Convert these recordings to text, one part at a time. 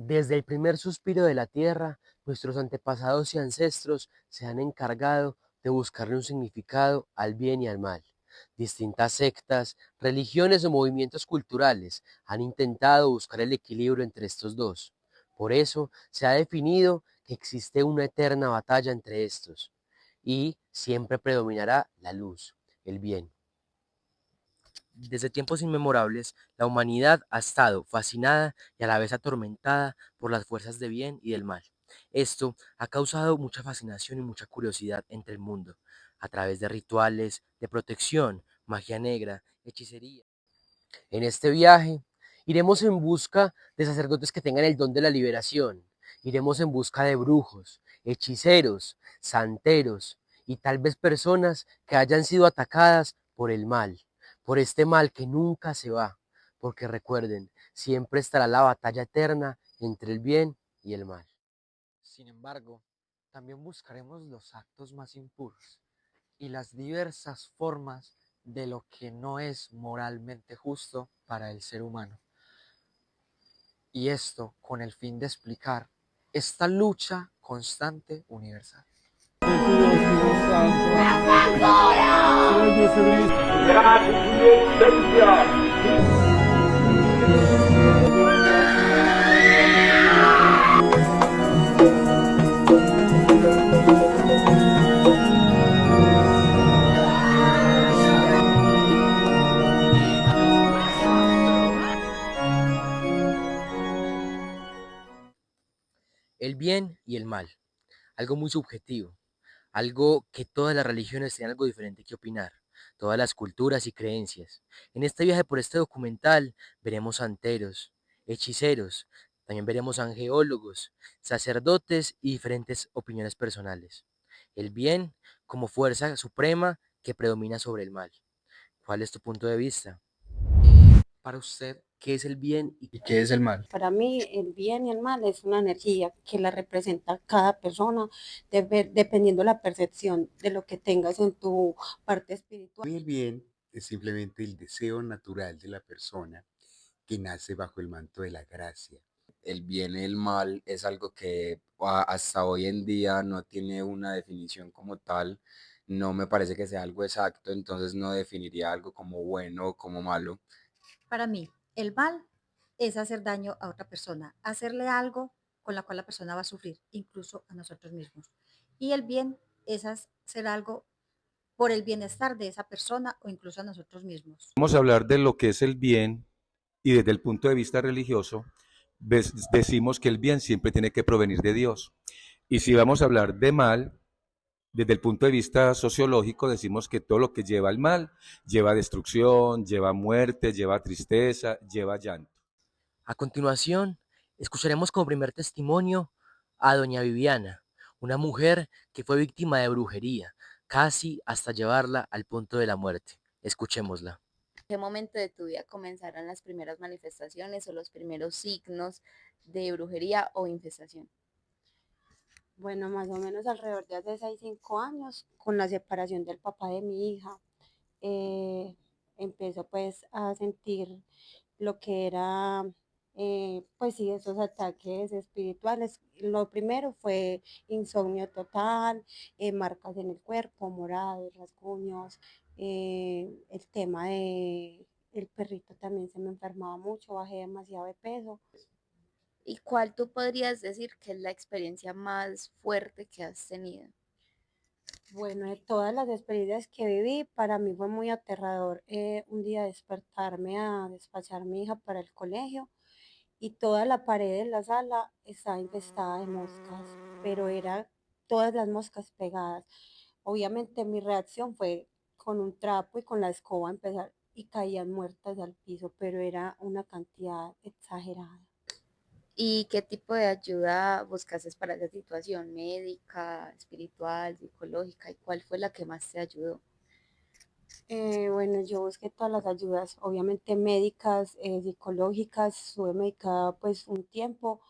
Desde el primer suspiro de la tierra, nuestros antepasados y ancestros se han encargado de buscarle un significado al bien y al mal. Distintas sectas, religiones o movimientos culturales han intentado buscar el equilibrio entre estos dos. Por eso se ha definido que existe una eterna batalla entre estos, y siempre predominará la luz, el bien. Desde tiempos inmemorables, la humanidad ha estado fascinada y a la vez atormentada por las fuerzas de bien y del mal. Esto ha causado mucha fascinación y mucha curiosidad entre el mundo, a través de rituales, de protección, magia negra, hechicería. En este viaje, iremos en busca de sacerdotes que tengan el don de la liberación. Iremos en busca de brujos, hechiceros, santeros y tal vez personas que hayan sido atacadas por el mal, por este mal que nunca se va, porque recuerden, siempre estará la batalla eterna entre el bien y el mal. Sin embargo, también buscaremos los actos más impuros y las diversas formas de lo que no es moralmente justo para el ser humano. Y esto con el fin de explicar esta lucha constante universal. El bien y el mal, algo muy subjetivo, algo que todas las religiones tienen algo diferente que opinar, todas las culturas y creencias. En este viaje por este documental veremos santeros, hechiceros, también veremos angeólogos, sacerdotes y diferentes opiniones personales. El bien como fuerza suprema que predomina sobre el mal. ¿Cuál es tu punto de vista? Para usted, ¿Qué es el bien y ¿y qué es el mal? Para mí, el bien y el mal es una energía que la representa cada persona, dependiendo la percepción de lo que tengas en tu parte espiritual. Y el bien es simplemente el deseo natural de la persona que nace bajo el manto de la gracia. El bien y el mal es algo que hasta hoy en día no tiene una definición como tal. No me parece que sea algo exacto, entonces no definiría algo como bueno o como malo. Para mí, el mal es hacer daño a otra persona, hacerle algo con la cual la persona va a sufrir, incluso a nosotros mismos. Y el bien es hacer algo por el bienestar de esa persona o incluso a nosotros mismos. Vamos a hablar de lo que es el bien y desde el punto de vista religioso decimos que el bien siempre tiene que provenir de Dios. Y si vamos a hablar de mal, desde el punto de vista sociológico decimos que todo lo que lleva al mal lleva destrucción, lleva muerte, lleva tristeza, lleva llanto. A continuación, escucharemos como primer testimonio a doña Viviana, una mujer que fue víctima de brujería, casi hasta llevarla al punto de la muerte. Escuchémosla. ¿En qué momento de tu vida comenzaron las primeras manifestaciones o los primeros signos de brujería o infestación? Bueno, más o menos alrededor de hace 6, 5 años, con la separación del papá de mi hija, eh, empezó pues a sentir lo que era, pues sí, esos ataques espirituales. Lo primero fue insomnio total, marcas en el cuerpo, morados, rasguños, el tema de el perrito también se me enfermaba mucho, bajé demasiado de peso. ¿Y cuál tú podrías decir que es la experiencia más fuerte que has tenido? Bueno, de todas las experiencias que viví, para mí fue muy aterrador un día despertarme a despachar a mi hija para el colegio y toda la pared de la sala estaba infestada de moscas, pero era todas las moscas pegadas. Obviamente mi reacción fue con un trapo y con la escoba empezar y caían muertas al piso, pero era una cantidad exagerada. ¿Y qué tipo de ayuda buscaste para esa situación? ¿Médica, espiritual, psicológica? ¿Y cuál fue la que más te ayudó? Bueno, yo busqué todas las ayudas, obviamente médicas, psicológicas, estuve medicada pues un tiempo,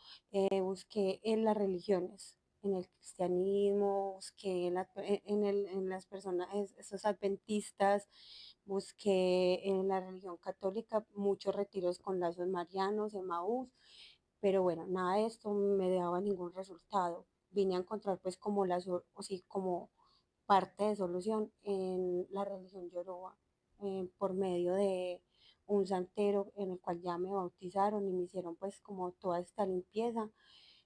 busqué en las religiones, en el cristianismo, busqué en las personas, esos adventistas, busqué en la religión católica muchos retiros con lazos marianos, Emaús, pero bueno, nada de esto me daba ningún resultado. Vine a encontrar pues como o sí, como parte de solución en la religión Yoruba, por medio de un santero en el cual ya me bautizaron y me hicieron pues como toda esta limpieza,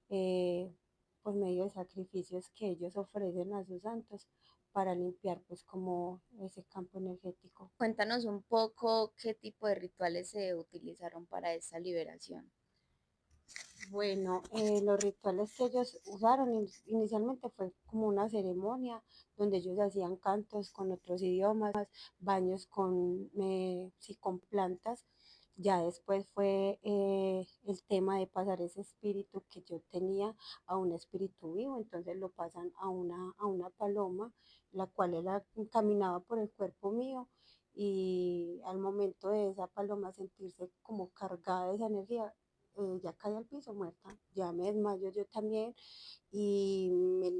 eh, por medio de sacrificios que ellos ofrecen a sus santos para limpiar pues como ese campo energético. Cuéntanos un poco qué tipo de rituales se utilizaron para esta liberación. Bueno, los rituales que ellos usaron inicialmente fue como una ceremonia donde ellos hacían cantos con otros idiomas, baños con, sí, con plantas. Ya después fue el tema de pasar ese espíritu que yo tenía a un espíritu vivo, entonces lo pasan a una paloma, la cual era, caminaba por el cuerpo mío y al momento de esa paloma sentirse como cargada de esa energía, ya caí al piso muerta, ya me desmayo yo también y me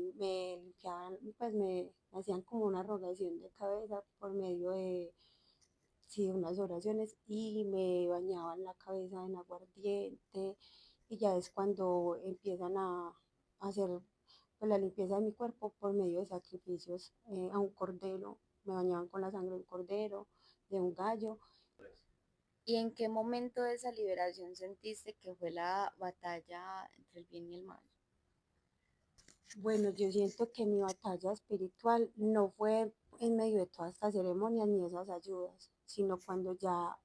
limpiaban, pues me hacían como una rogación de cabeza por medio de, sí, unas oraciones y me bañaban la cabeza en aguardiente y ya es cuando empiezan a hacer pues, la limpieza de mi cuerpo por medio de sacrificios a un cordero, me bañaban con la sangre de un cordero, de un gallo. ¿Y en qué momento de esa liberación sentiste que fue la batalla entre el bien y el mal? Bueno, yo siento que mi batalla espiritual no fue en medio de todas estas ceremonias ni esas ayudas, sino cuando ya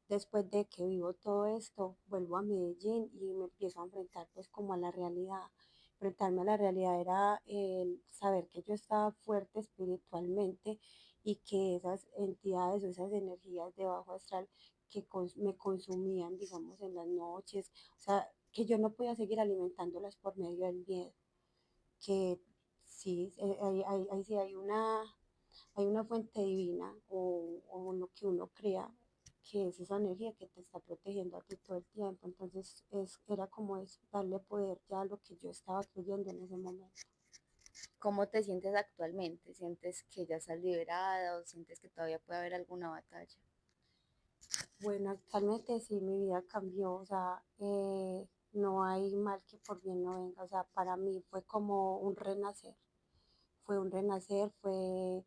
después de que vivo todo esto, vuelvo a Medellín y me empiezo a enfrentar pues como a la realidad. Enfrentarme a la realidad era el saber que yo estaba fuerte espiritualmente y que esas entidades o esas energías de bajo astral que me consumían, digamos, en las noches, o sea, que yo no podía seguir alimentándolas por medio del miedo, que sí, ahí sí hay una fuente divina o lo que uno crea que es esa energía que te está protegiendo a ti todo el tiempo. Entonces era como es darle poder ya a lo que yo estaba creyendo en ese momento. ¿Cómo te sientes actualmente? ¿Sientes que ya estás liberada o sientes que todavía puede haber alguna batalla? Bueno, actualmente sí mi vida cambió, o sea, no hay mal que por bien no venga, o sea, para mí fue como un renacer, fue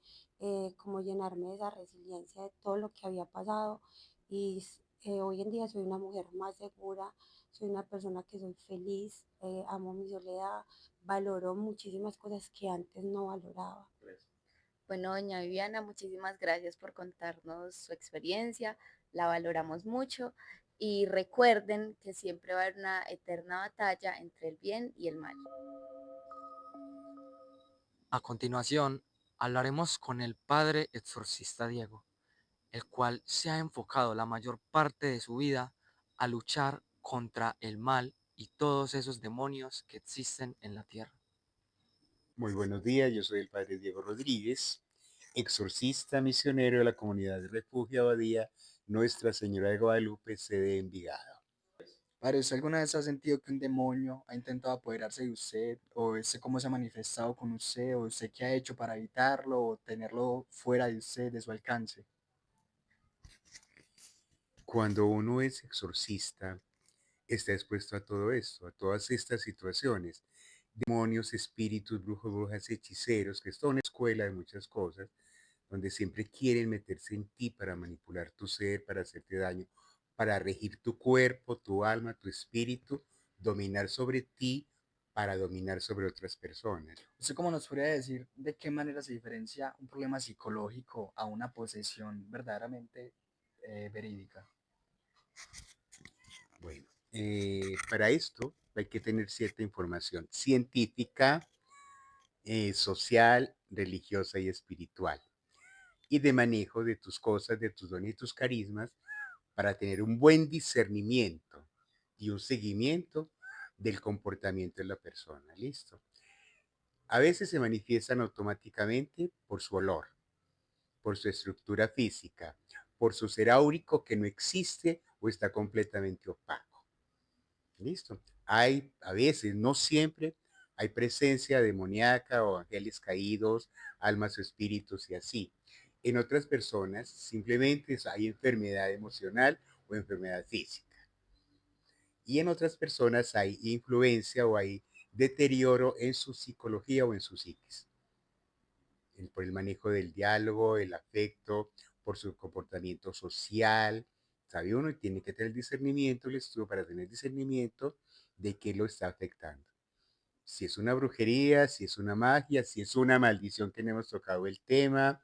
como llenarme de esa resiliencia de todo lo que había pasado y hoy en día soy una mujer más segura, soy una persona que soy feliz, amo mi soledad, valoro muchísimas cosas que antes no valoraba. Bueno, doña Viviana, muchísimas gracias por contarnos su experiencia, la valoramos mucho y recuerden que siempre va a haber una eterna batalla entre el bien y el mal. A continuación, hablaremos con el padre exorcista Diego, el cual se ha enfocado la mayor parte de su vida a luchar contra el mal y todos esos demonios que existen en la tierra. Muy buenos días, yo soy el padre Diego Rodríguez, exorcista misionero de la comunidad de Refugio Abadía Nuestra Señora de Guadalupe, sede Envigado. Padre, ¿usted alguna vez ha sentido que un demonio ha intentado apoderarse de usted? ¿O ese cómo se ha manifestado con usted? ¿O usted qué ha hecho para evitarlo o tenerlo fuera de usted, de su alcance? Cuando uno es exorcista, está expuesto a todo esto, a todas estas situaciones. Demonios, espíritus, brujos, brujas, hechiceros, que es toda una escuela de muchas cosas, donde siempre quieren meterse en ti para manipular tu ser, para hacerte daño, para regir tu cuerpo, tu alma, tu espíritu, dominar sobre ti para dominar sobre otras personas. ¿Usted cómo nos podría decir de qué manera se diferencia un problema psicológico a una posesión verdaderamente verídica? Bueno, para esto hay que tener cierta información científica, social, religiosa y espiritual, y de manejo de tus cosas, de tus dones y tus carismas, para tener un buen discernimiento y un seguimiento del comportamiento de la persona. ¿Listo? A veces se manifiestan automáticamente por su olor, por su estructura física, por su ser áurico que no existe o está completamente opaco. ¿Listo? Hay a veces, no siempre, hay presencia demoníaca o ángeles caídos, almas o espíritus y así. En otras personas simplemente hay enfermedad emocional o enfermedad física. Y en otras personas hay influencia o hay deterioro en su psicología o en su psiquis. Por el manejo del diálogo, el afecto, por su comportamiento social. ¿Sabe uno? Y tiene que tener discernimiento, el estudio para tener discernimiento de qué lo está afectando. Si es una brujería, si es una magia, si es una maldición que no hemos tocado el tema,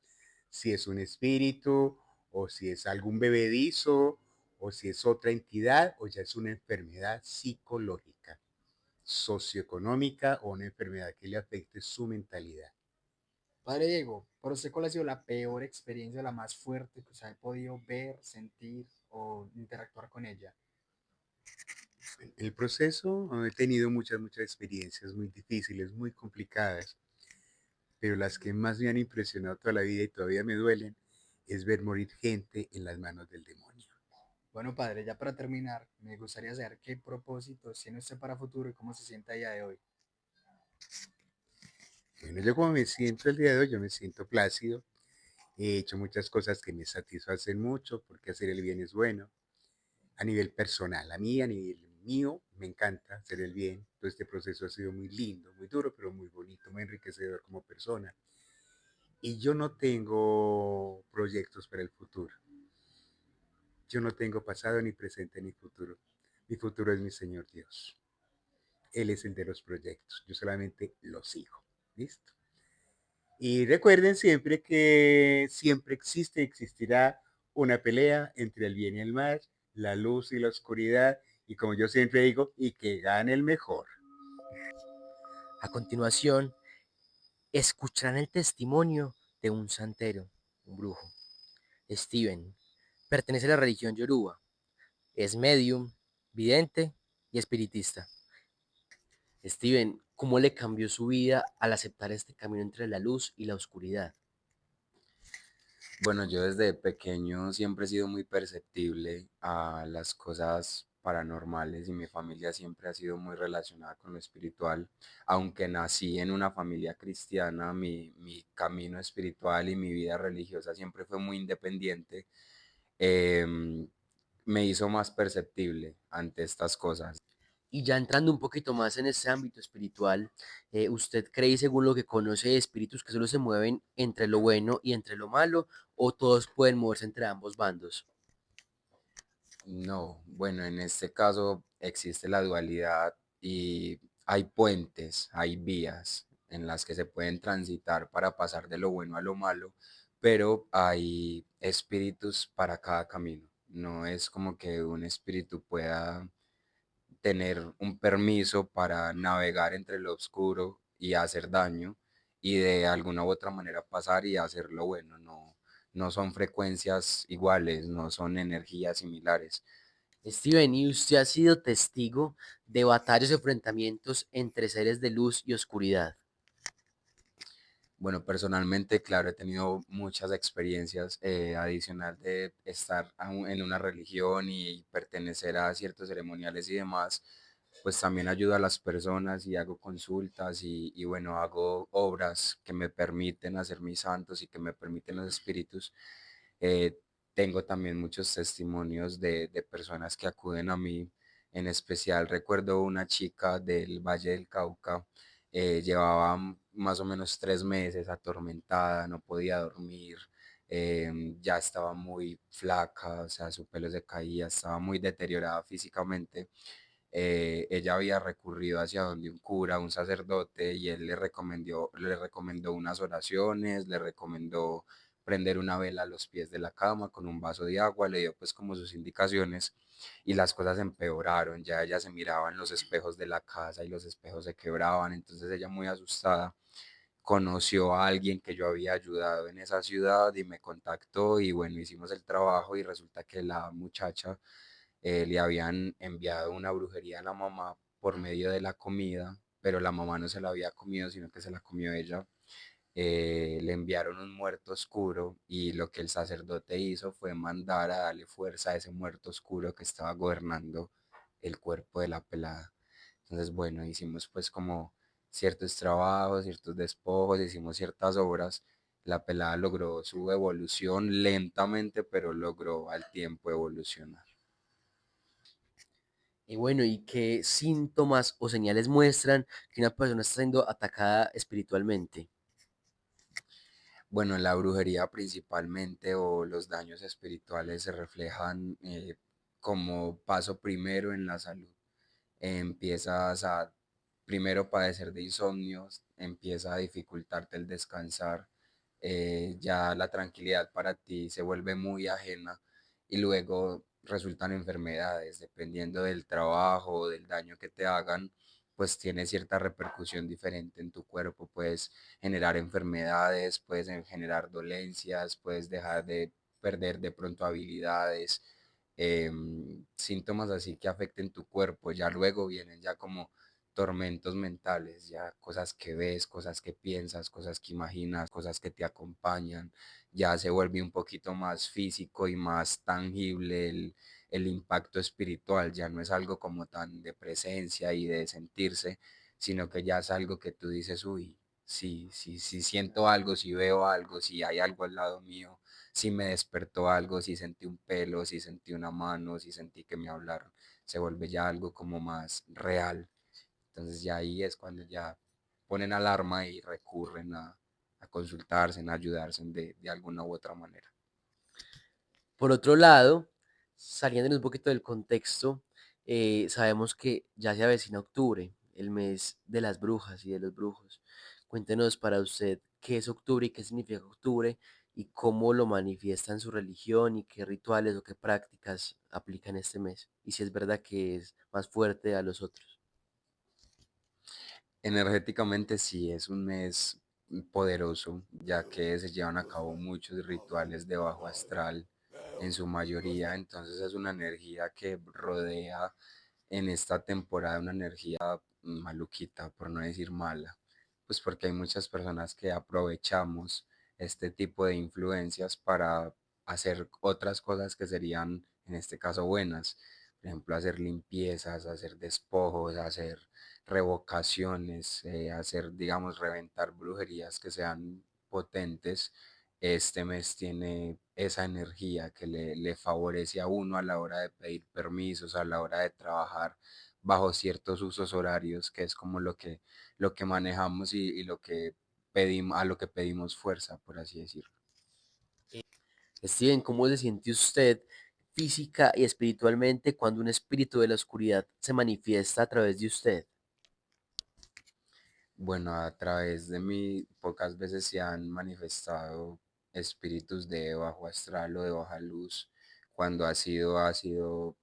si es un espíritu, o si es algún bebedizo, o si es otra entidad, o ya es una enfermedad psicológica, socioeconómica o una enfermedad que le afecte su mentalidad. Padre Diego, ¿para usted cuál ha sido la peor experiencia, la más fuerte que usted ha podido ver, sentir o interactuar con ella? En el proceso he tenido muchas experiencias muy difíciles, muy complicadas, pero las que más me han impresionado toda la vida y todavía me duelen es ver morir gente en las manos del demonio. Bueno, padre, ya para terminar, me gustaría saber qué propósitos tiene usted para futuro y cómo se siente a día de hoy. Bueno, yo como me siento el día de hoy, yo me siento plácido. He hecho muchas cosas que me satisfacen mucho porque hacer el bien es bueno. A nivel personal, a mí, a nivel mío, me encanta hacer el bien. Todo este proceso ha sido muy lindo, muy duro, pero muy bonito, muy enriquecedor como persona. Y yo no tengo proyectos para el futuro. Yo no tengo pasado, ni presente, ni futuro. Mi futuro es mi Señor Dios. Él es el de los proyectos. Yo solamente los sigo. ¿Listo? Y recuerden siempre que siempre existe y existirá una pelea entre el bien y el mal, la luz y la oscuridad, y como yo siempre digo, y que gane el mejor. A continuación, escucharán el testimonio de un santero, un brujo. Steven pertenece a la religión Yoruba. Es medium, vidente y espiritista. Steven, ¿cómo le cambió su vida al aceptar este camino entre la luz y la oscuridad? Bueno, yo desde pequeño siempre he sido muy perceptible a las cosas paranormales y mi familia siempre ha sido muy relacionada con lo espiritual. Aunque nací en una familia cristiana, mi camino espiritual y mi vida religiosa siempre fue muy independiente. em, Me hizo más perceptible ante estas cosas. Y ya entrando un poquito más en ese ámbito espiritual, ¿usted cree, según lo que conoce, de espíritus que solo se mueven entre lo bueno y entre lo malo, o todos pueden moverse entre ambos bandos? No, bueno, en este caso existe la dualidad y hay puentes, hay vías en las que se pueden transitar para pasar de lo bueno a lo malo, pero hay espíritus para cada camino. No es como que un espíritu pueda tener un permiso para navegar entre lo oscuro y hacer daño y de alguna u otra manera pasar y hacer lo bueno. No, no son frecuencias iguales, no son energías similares. Steven, ¿y usted ha sido testigo de batallas y enfrentamientos entre seres de luz y oscuridad? Bueno, personalmente, claro, he tenido muchas experiencias adicional de estar en una religión y pertenecer a ciertos ceremoniales y demás, pues también ayudo a las personas y hago consultas y bueno, hago obras que me permiten hacer mis santos y que me permiten los espíritus. Eh, Tengo también muchos testimonios de personas que acuden a mí. En especial recuerdo una chica del Valle del Cauca, llevaba más o menos 3 meses atormentada, no podía dormir, ya estaba muy flaca, o sea, su pelo se caía, estaba muy deteriorada físicamente. Ella había recurrido hacia donde un cura, un sacerdote, y él le recomendó unas oraciones, le recomendó prender una vela a los pies de la cama con un vaso de agua, le dio pues como sus indicaciones y las cosas empeoraron. Ya ella se miraba en los espejos de la casa y los espejos se quebraban, entonces ella muy asustada conoció a alguien que yo había ayudado en esa ciudad y me contactó y bueno, hicimos el trabajo y resulta que la muchacha le habían enviado una brujería a la mamá por medio de la comida, pero la mamá no se la había comido, sino que se la comió ella. le enviaron un muerto oscuro y lo que el sacerdote hizo fue mandar a darle fuerza a ese muerto oscuro que estaba gobernando el cuerpo de la pelada. Entonces, bueno, hicimos pues como ciertos trabajos, ciertos despojos, hicimos ciertas obras. La pelada logró su evolución lentamente, pero logró al tiempo evolucionar. Y bueno, ¿y qué síntomas o señales muestran que una persona está siendo atacada espiritualmente? Bueno, la brujería principalmente o los daños espirituales se reflejan como paso primero en la salud. Empiezas a primero padecer de insomnios, empieza a dificultarte el descansar, ya la tranquilidad para ti se vuelve muy ajena y luego resultan enfermedades, dependiendo del trabajo o del daño que te hagan, pues tiene cierta repercusión diferente en tu cuerpo, puedes generar enfermedades, puedes generar dolencias, puedes dejar de perder de pronto habilidades, síntomas así que afecten tu cuerpo. Ya luego vienen ya como tormentos mentales, ya cosas que ves, cosas que piensas, cosas que imaginas, cosas que te acompañan. Ya se vuelve un poquito más físico y más tangible el impacto espiritual. Ya no es algo como tan de presencia y de sentirse, sino que ya es algo que tú dices, uy, sí, sí, sí siento algo, si veo algo, si hay algo al lado mío, si me despertó algo, si sentí un pelo, si sentí una mano, si sentí que me hablaron, se vuelve ya algo como más real. Entonces ya ahí es cuando ya ponen alarma y recurren a consultarse, a ayudarse de alguna u otra manera. Por otro lado, saliendo un poquito del contexto, sabemos que ya se avecina octubre, el mes de las brujas y de los brujos. Cuéntenos para usted qué es octubre y qué significa octubre y cómo lo manifiesta en su religión y qué rituales o qué prácticas aplican este mes. Y si es verdad que es más fuerte a los otros. Energéticamente sí es un mes poderoso, ya que se llevan a cabo muchos rituales de bajo astral en su mayoría, entonces es una energía que rodea en esta temporada, una energía maluquita, por no decir mala, pues porque hay muchas personas que aprovechamos este tipo de influencias para hacer otras cosas que serían, en este caso, buenas. Por ejemplo, hacer limpiezas, hacer despojos, hacer revocaciones, hacer, digamos, reventar brujerías que sean potentes. Este mes tiene esa energía que le favorece a uno a la hora de pedir permisos, a la hora de trabajar bajo ciertos usos horarios, que es como lo que manejamos y lo que pedimos, a lo que pedimos fuerza, por así decirlo. Steven, ¿cómo se siente usted física y espiritualmente cuando un espíritu de la oscuridad se manifiesta a través de usted? Bueno, a través de mí pocas veces se han manifestado espíritus de bajo astral o de baja luz. Cuando ha sido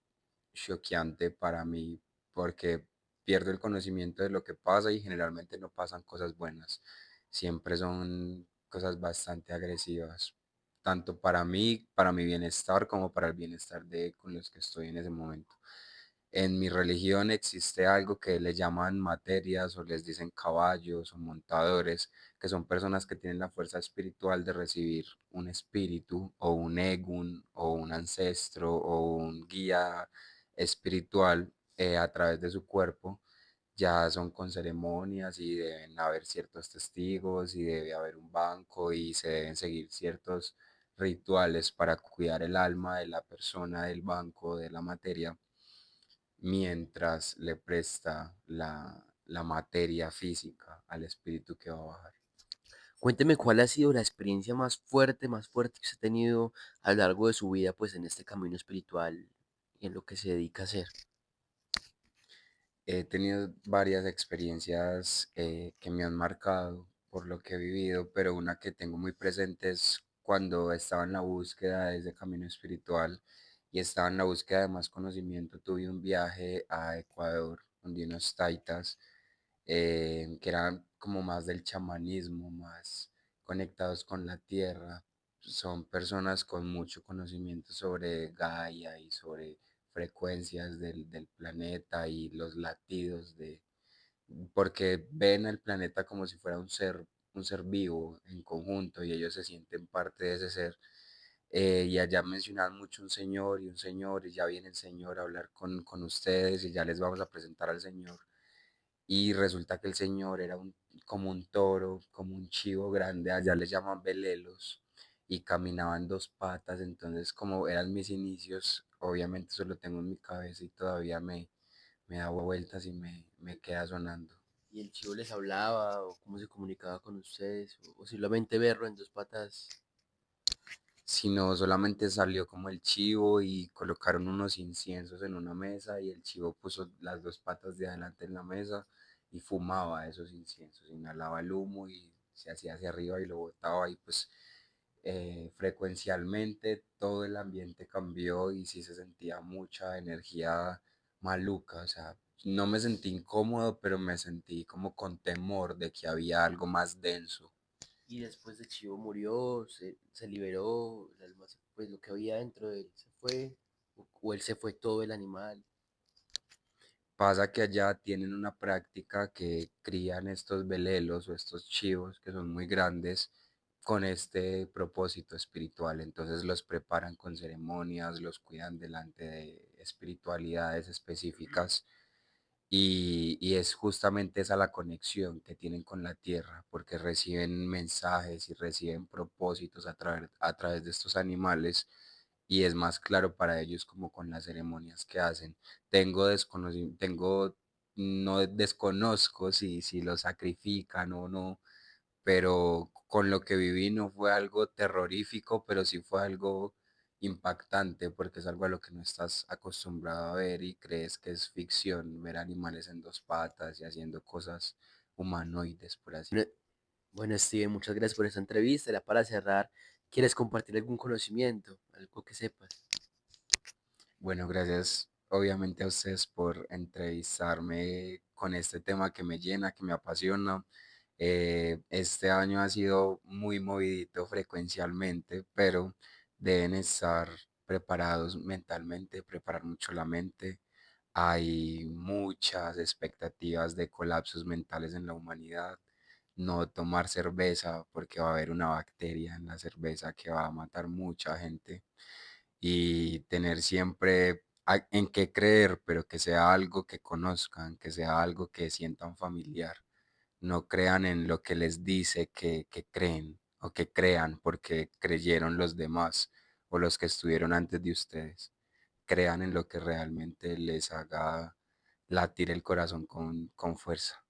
choqueante para mí porque pierdo el conocimiento de lo que pasa y generalmente no pasan cosas buenas. Siempre son cosas bastante agresivas, tanto para mí, para mi bienestar, como para el bienestar de con los que estoy en ese momento. En mi religión existe algo que le llaman materias o les dicen caballos o montadores, que son personas que tienen la fuerza espiritual de recibir un espíritu o un egún o un ancestro o un guía espiritual a través de su cuerpo. Ya son con ceremonias y deben haber ciertos testigos y debe haber un banco y se deben seguir ciertos rituales para cuidar el alma de la persona del banco, de la materia mientras le presta la materia física al espíritu que va a bajar. Cuénteme cuál ha sido la experiencia más fuerte que usted ha tenido a lo largo de su vida, pues en este camino espiritual y en lo que se dedica a hacer. He tenido varias experiencias que me han marcado por lo que he vivido, pero una que tengo muy presente es cuando estaba en la búsqueda de ese camino espiritual y estaba en la búsqueda de más conocimiento. Tuve un viaje a Ecuador, donde unos taitas que eran como más del chamanismo, más conectados con la tierra. Son personas con mucho conocimiento sobre Gaia y sobre frecuencias del planeta y los latidos de, porque ven el planeta como si fuera un ser vivo en conjunto y ellos se sienten parte de ese ser. Y allá mencionan mucho un señor, y ya viene el señor a hablar con ustedes y ya les vamos a presentar al señor. Y resulta que el señor era como un toro, como un chivo grande, allá le llaman velelos, y caminaba en dos patas, entonces como eran mis inicios, obviamente eso lo tengo en mi cabeza y todavía me da vueltas y me queda sonando. ¿Y el chivo les hablaba o cómo se comunicaba con ustedes? O simplemente verlo en dos patas. Sino solamente salió como el chivo y colocaron unos inciensos en una mesa y el chivo puso las dos patas de adelante en la mesa y fumaba esos inciensos, inhalaba el humo y se hacía hacia arriba y lo botaba y pues frecuencialmente todo el ambiente cambió y sí se sentía mucha energía maluca, o sea, no me sentí incómodo, pero me sentí como con temor de que había algo más denso. Y después de Chivo murió, se liberó, el alma, pues lo que había dentro de él se fue, o él se fue todo el animal. Pasa que allá tienen una práctica que crían estos velelos o estos chivos que son muy grandes con este propósito espiritual. Entonces los preparan con ceremonias, los cuidan delante de espiritualidades específicas y es justamente esa la conexión que tienen con la tierra, porque reciben mensajes y reciben propósitos a través de estos animales y es más claro para ellos como con las ceremonias que hacen. No desconozco si lo sacrifican o no, pero con lo que viví no fue algo terrorífico, pero sí fue algo impactante porque es algo a lo que no estás acostumbrado a ver y crees que es ficción, ver animales en dos patas y haciendo cosas humanoides, por así. Bueno, bueno, Steven, muchas gracias por esta entrevista. Ya para cerrar, ¿quieres compartir algún conocimiento, algo que sepas? Bueno, gracias obviamente a ustedes por entrevistarme con este tema que me llena, que me apasiona. Este año ha sido muy movidito frecuencialmente, pero deben estar preparados mentalmente, preparar mucho la mente. Hay muchas expectativas de colapsos mentales en la humanidad. No tomar cerveza porque va a haber una bacteria en la cerveza que va a matar mucha gente y tener siempre en qué creer, pero que sea algo que conozcan, que sea algo que sientan familiar. No crean en lo que les dice que creen o que crean porque creyeron los demás o los que estuvieron antes de ustedes. Crean en lo que realmente les haga latir el corazón con fuerza.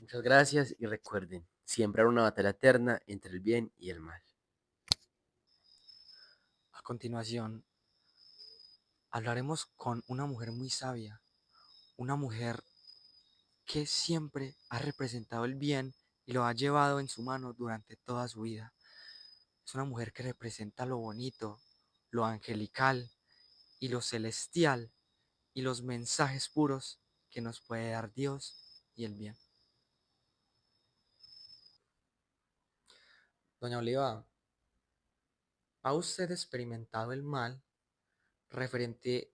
Muchas gracias y recuerden, siempre habrá una batalla eterna entre el bien y el mal. A continuación, hablaremos con una mujer muy sabia, una mujer que siempre ha representado el bien y lo ha llevado en su mano durante toda su vida. Es una mujer que representa lo bonito, lo angelical y lo celestial y los mensajes puros que nos puede dar Dios y el bien. Doña Oliva, ¿ha usted experimentado el mal referente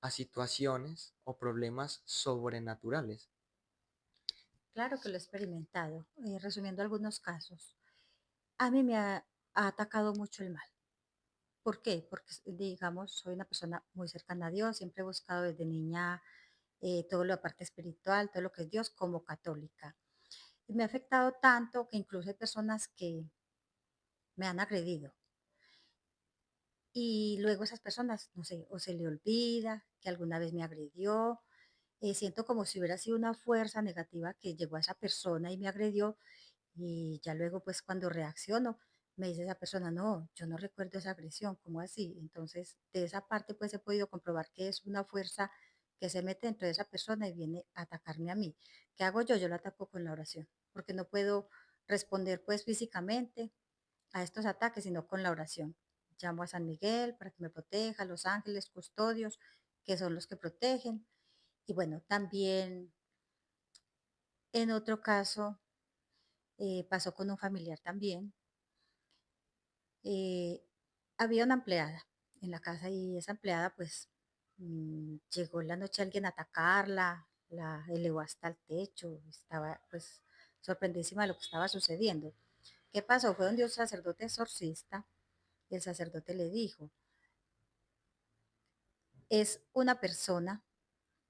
a situaciones o problemas sobrenaturales? Claro que lo he experimentado. Resumiendo algunos casos, a mí ha atacado mucho el mal. ¿Por qué? Porque, digamos, soy una persona muy cercana a Dios, siempre he buscado desde niña todo lo de parte espiritual, todo lo que es Dios como católica. Y me ha afectado tanto que incluso hay personas que me han agredido. Y luego esas personas, no sé, o se le olvida que alguna vez me agredió, siento como si hubiera sido una fuerza negativa que llegó a esa persona y me agredió y ya luego pues cuando reacciono me dice esa persona, no, yo no recuerdo esa agresión, ¿cómo así? Entonces de esa parte pues he podido comprobar que es una fuerza que se mete dentro de esa persona y viene a atacarme a mí. ¿Qué hago yo? Yo la ataco con la oración, porque no puedo responder pues físicamente a estos ataques, sino con la oración. Llamo a San Miguel para que me proteja, a los ángeles custodios, que son los que protegen. Y bueno, también en otro caso pasó con un familiar también. eh, Había una empleada en la casa y esa empleada pues llegó en la noche alguien a atacarla, la elevó hasta el techo, estaba pues sorprendísima de lo que estaba sucediendo. ¿Qué pasó? Fue donde un sacerdote exorcista y el sacerdote le dijo, es una persona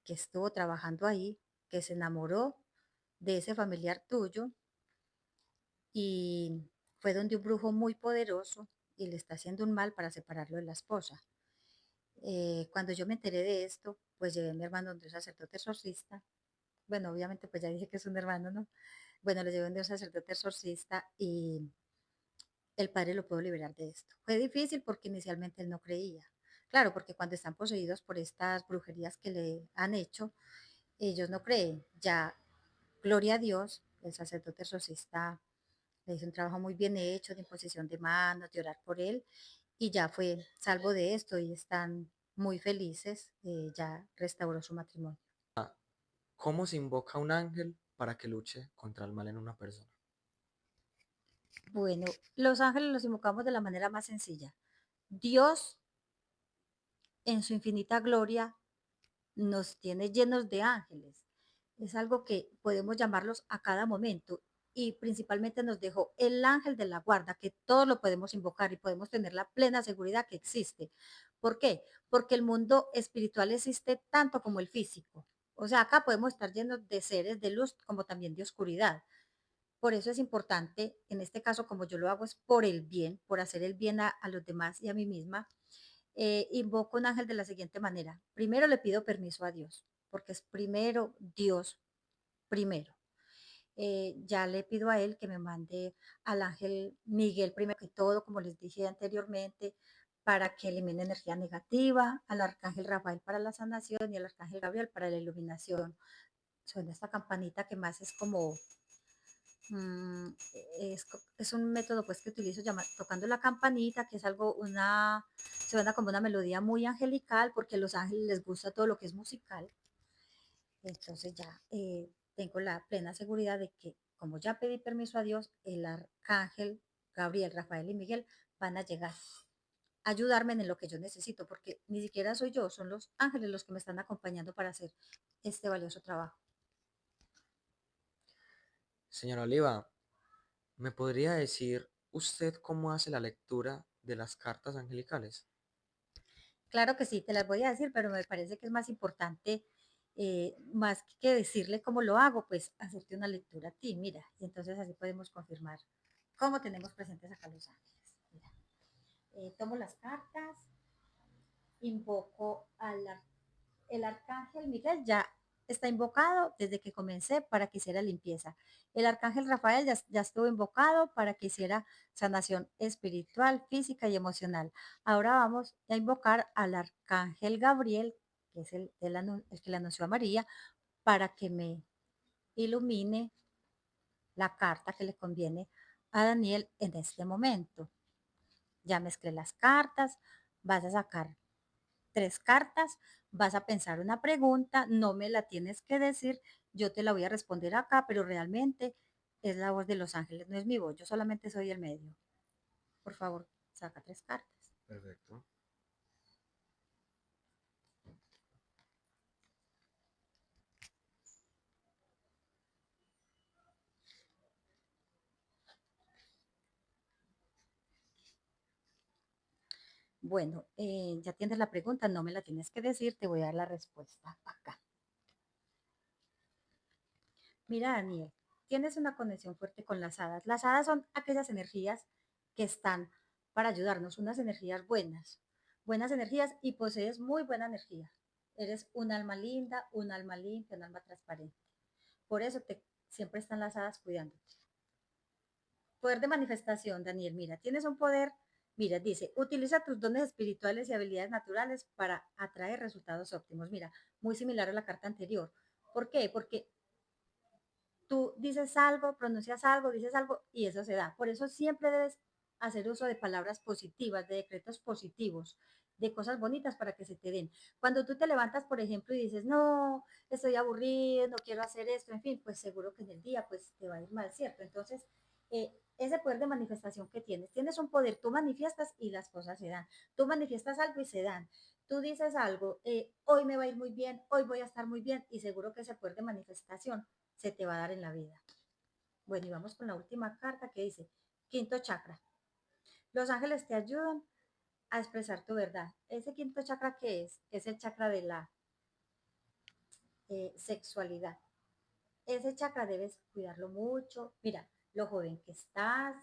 que estuvo trabajando ahí, que se enamoró de ese familiar tuyo y fue donde un brujo muy poderoso y le está haciendo un mal para separarlo de la esposa. Cuando yo me enteré de esto, pues llevé a mi hermano donde un sacerdote exorcista. Bueno, obviamente pues ya dije que es un hermano, ¿no? Bueno, le llevé donde un sacerdote exorcista y el padre lo pudo liberar de esto. Fue difícil porque inicialmente él no creía. Claro, porque cuando están poseídos por estas brujerías que le han hecho, ellos no creen. Ya, gloria a Dios, el sacerdote exorcista le hizo un trabajo muy bien hecho de imposición de manos, de orar por él, y ya fue salvo de esto y están muy felices, ya restauró su matrimonio. ¿Cómo se invoca un ángel para que luche contra el mal en una persona? Bueno, los ángeles los invocamos de la manera más sencilla. Dios, en su infinita gloria, nos tiene llenos de ángeles. Es algo que podemos llamarlos a cada momento y principalmente nos dejó el ángel de la guarda, que todos lo podemos invocar y podemos tener la plena seguridad que existe. ¿Por qué? Porque el mundo espiritual existe tanto como el físico. O sea, acá podemos estar llenos de seres de luz como también de oscuridad. Por eso es importante, en este caso, como yo lo hago, es por el bien, por hacer el bien a los demás y a mí misma. Invoco un ángel de la siguiente manera. Primero le pido permiso a Dios, porque es primero Dios, primero. Ya le pido a él que me mande al ángel Miguel, primero que todo, como les dije anteriormente, para que elimine energía negativa, al arcángel Rafael para la sanación y al arcángel Gabriel para la iluminación. Suena esta campanita que más es como Mm, es un método pues que utilizo tocando la campanita, que es algo, suena como una melodía muy angelical, porque a los ángeles les gusta todo lo que es musical. Entonces ya tengo la plena seguridad de que como ya pedí permiso a Dios, el arcángel Gabriel, Rafael y Miguel van a llegar a ayudarme en lo que yo necesito, porque ni siquiera soy yo, son los ángeles los que me están acompañando para hacer este valioso trabajo. Señora Oliva, ¿me podría decir usted cómo hace la lectura de las cartas angelicales? Claro que sí, te las voy a decir, pero me parece que es más importante, más que decirle cómo lo hago, pues hacerte una lectura a ti, mira, y entonces así podemos confirmar cómo tenemos presentes acá los ángeles. Mira, tomo las cartas, invoco el arcángel Miguel, ya está invocado desde que comencé para que hiciera limpieza. El arcángel Rafael ya estuvo invocado para que hiciera sanación espiritual, física y emocional. Ahora vamos a invocar al arcángel Gabriel, que es el que le anunció a María, para que me ilumine la carta que le conviene a Daniel en este momento. Ya mezclé las cartas, vas a sacar 3 cartas, vas a pensar una pregunta, no me la tienes que decir, yo te la voy a responder acá, pero realmente es la voz de los ángeles, no es mi voz, yo solamente soy el medio. Por favor, saca 3 cartas. Perfecto. Bueno, ya tienes la pregunta, no me la tienes que decir, te voy a dar la respuesta acá. Mira, Daniel, tienes una conexión fuerte con las hadas. Las hadas son aquellas energías que están para ayudarnos, unas energías buenas energías y posees muy buena energía. Eres un alma linda, un alma limpia, un alma transparente. Por eso siempre están las hadas cuidándote. Poder de manifestación, Daniel, mira, tienes un poder, mira, dice, utiliza tus dones espirituales y habilidades naturales para atraer resultados óptimos. Mira, muy similar a la carta anterior. ¿Por qué? Porque tú dices algo, pronuncias algo, dices algo y eso se da. Por eso siempre debes hacer uso de palabras positivas, de decretos positivos, de cosas bonitas para que se te den. Cuando tú te levantas, por ejemplo, y dices, no, estoy aburrido, no quiero hacer esto, en fin, pues seguro que en el día pues te va a ir mal, ¿cierto? Entonces, ese poder de manifestación que tienes un poder, tú manifiestas y las cosas se dan. Tú manifiestas algo y se dan. Tú dices algo, hoy me va a ir muy bien, hoy voy a estar muy bien y seguro que ese poder de manifestación se te va a dar en la vida. Bueno, y vamos con la última carta que dice, quinto chakra. Los ángeles te ayudan a expresar tu verdad. ¿Ese quinto chakra qué es? Es el chakra de la sexualidad. Ese chakra debes cuidarlo mucho. Mira, lo joven que estás.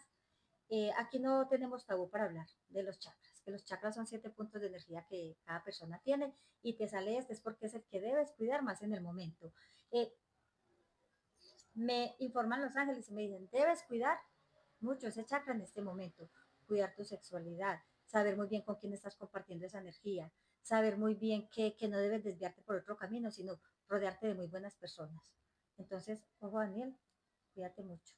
Aquí no tenemos tabú para hablar de los chakras, que los chakras son 7 puntos de energía que cada persona tiene y te sale este es porque es el que debes cuidar más en el momento. Me informan los ángeles y me dicen, debes cuidar mucho ese chakra en este momento, cuidar tu sexualidad, saber muy bien con quién estás compartiendo esa energía, saber muy bien que no debes desviarte por otro camino, sino rodearte de muy buenas personas. Entonces, ojo Daniel, cuídate mucho.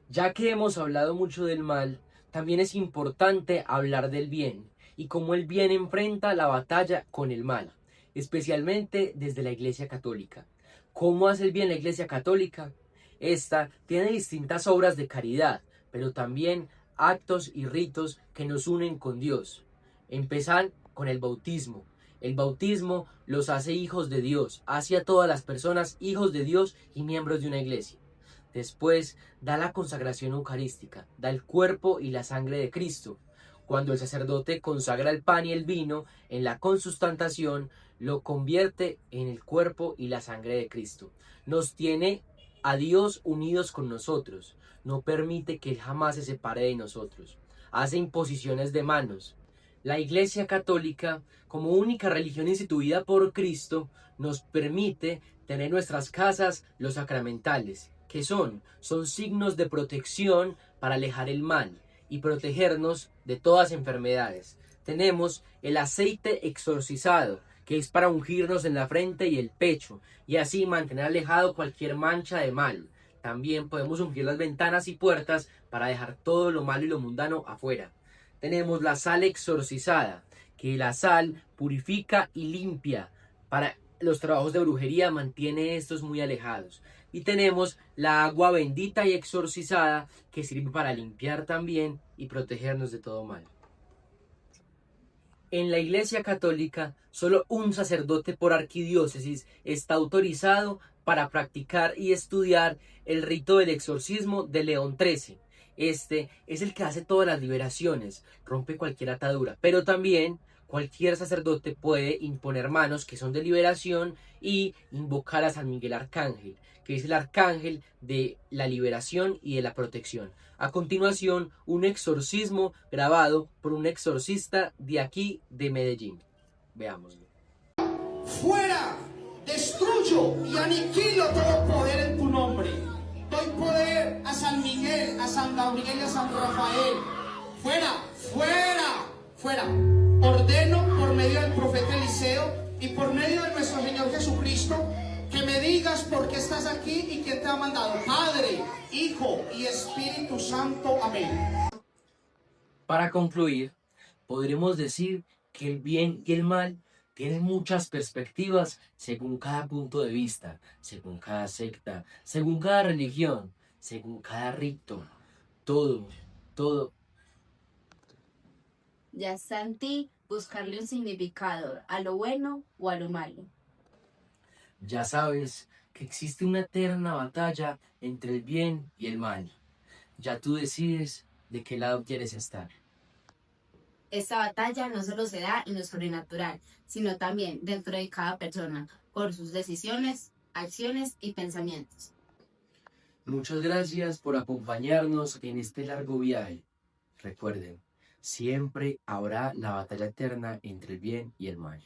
Ya que hemos hablado mucho del mal, también es importante hablar del bien y cómo el bien enfrenta la batalla con el mal, especialmente desde la Iglesia Católica. ¿Cómo hace el bien la Iglesia Católica? Esta tiene distintas obras de caridad, pero también actos y ritos que nos unen con Dios. Empezar con el bautismo. El bautismo los hace hijos de Dios, hace a todas las personas hijos de Dios y miembros de una iglesia. Después da la consagración eucarística, da el cuerpo y la sangre de Cristo. Cuando el sacerdote consagra el pan y el vino en la consustanciación, lo convierte en el cuerpo y la sangre de Cristo. Nos tiene a Dios unidos con nosotros, no permite que Él jamás se separe de nosotros. Hace imposiciones de manos. La Iglesia Católica, como única religión instituida por Cristo, nos permite tener en nuestras casas los sacramentales. ¿Qué son? Son signos de protección para alejar el mal y protegernos de todas enfermedades. Tenemos el aceite exorcizado, que es para ungirnos en la frente y el pecho, y así mantener alejado cualquier mancha de mal. También podemos ungir las ventanas y puertas para dejar todo lo malo y lo mundano afuera. Tenemos la sal exorcizada, que la sal purifica y limpia. Para los trabajos de brujería mantiene estos muy alejados. Y tenemos la agua bendita y exorcizada, que sirve para limpiar también y protegernos de todo mal. En la Iglesia Católica, solo un sacerdote por arquidiócesis está autorizado para practicar y estudiar el rito del exorcismo de León XIII. Este es el que hace todas las liberaciones, rompe cualquier atadura, pero también cualquier sacerdote puede imponer manos que son de liberación y invocar a San Miguel Arcángel, que es el arcángel de la liberación y de la protección. A continuación, un exorcismo grabado por un exorcista de aquí, de Medellín. Veámoslo. Fuera, destruyo y aniquilo todo poder en tu nombre. Doy poder a San Miguel, a San Gabriel y a San Rafael. Fuera, fuera, fuera. Ordeno por medio del profeta Eliseo y por medio de nuestro Señor Jesucristo que me digas por qué estás aquí y quién te ha mandado. Padre, Hijo y Espíritu Santo. Amén. Para concluir, podremos decir que el bien y el mal tienen muchas perspectivas según cada punto de vista, según cada secta, según cada religión, según cada rito. Todo. Ya está en ti buscarle un significado a lo bueno o a lo malo. Ya sabes que existe una eterna batalla entre el bien y el mal. Ya tú decides de qué lado quieres estar. Esta batalla no solo se da en lo sobrenatural, sino también dentro de cada persona, por sus decisiones, acciones y pensamientos. Muchas gracias por acompañarnos en este largo viaje. Recuerden, siempre habrá la batalla eterna entre el bien y el mal.